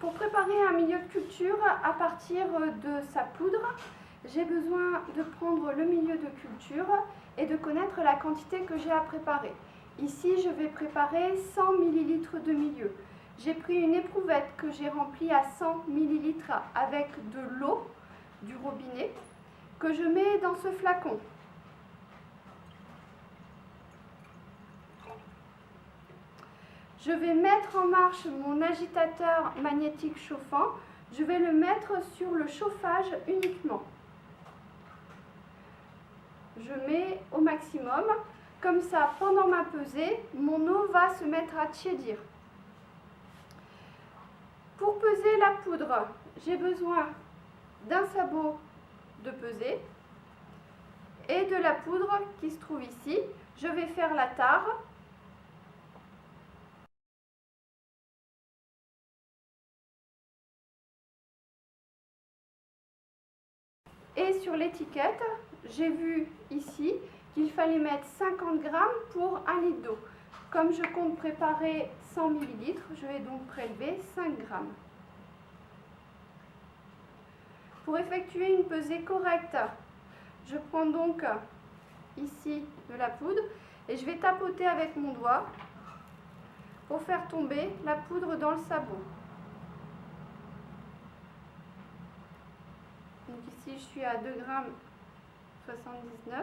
Pour préparer un milieu de culture à partir de sa poudre, j'ai besoin de prendre le milieu de culture et de connaître la quantité que j'ai à préparer. Ici, je vais préparer 100 ml de milieu. J'ai pris une éprouvette que j'ai remplie à 100 ml avec de l'eau du robinet que je mets dans ce flacon. Je vais mettre en marche mon agitateur magnétique chauffant. Je vais le mettre sur le chauffage uniquement. Je mets au maximum. Comme ça, pendant ma pesée, mon eau va se mettre à tiédir. Pour peser la poudre, j'ai besoin d'un sabot de pesée et de la poudre qui se trouve ici. Je vais faire la tare. Et sur l'étiquette, j'ai vu ici qu'il fallait mettre 50 grammes pour 1 litre d'eau. Comme je compte préparer 100 ml, je vais donc prélever 5 grammes. Pour effectuer une pesée correcte, je prends donc ici de la poudre et je vais tapoter avec mon doigt pour faire tomber la poudre dans le sabot. Donc ici, je suis à 2,79 g.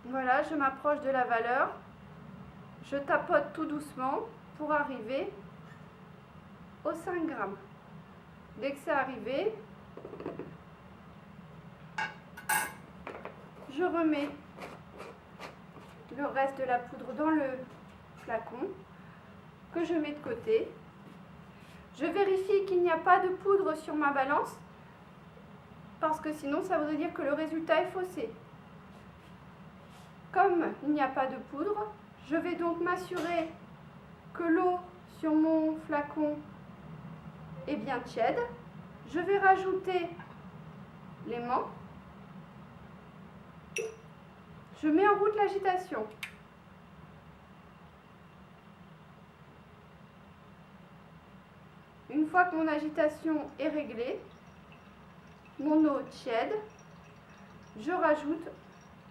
Voilà, je m'approche de la valeur. Je tapote tout doucement pour arriver aux 5 grammes. Dès que c'est arrivé, je remets le reste de la poudre dans le flacon que je mets de côté. Je vérifie qu'il n'y a pas de poudre sur ma balance parce que sinon ça voudrait dire que le résultat est faussé. Comme il n'y a pas de poudre, je vais donc m'assurer que l'eau sur mon flacon est bien tiède. Je vais rajouter l'aimant. Je mets en route l'agitation. Une fois que mon agitation est réglée, mon eau tiède, je rajoute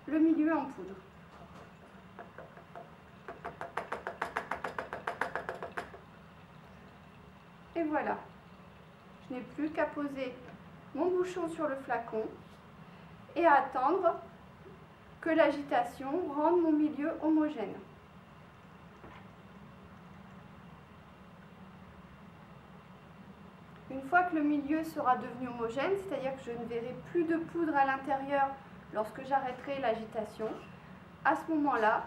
le milieu en poudre. Et voilà, je n'ai plus qu'à poser mon bouchon sur le flacon et à attendre que l'agitation rende mon milieu homogène. Une fois que le milieu sera devenu homogène, c'est-à-dire que je ne verrai plus de poudre à l'intérieur lorsque j'arrêterai l'agitation, à ce moment-là,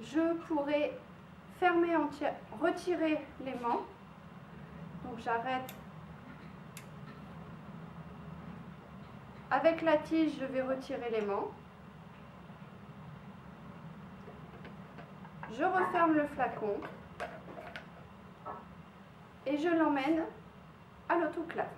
je pourrai retirer l'aimant. Donc j'arrête. Avec la tige, je vais retirer l'aimant. Je referme le flacon et je l'emmène à l'autoclave.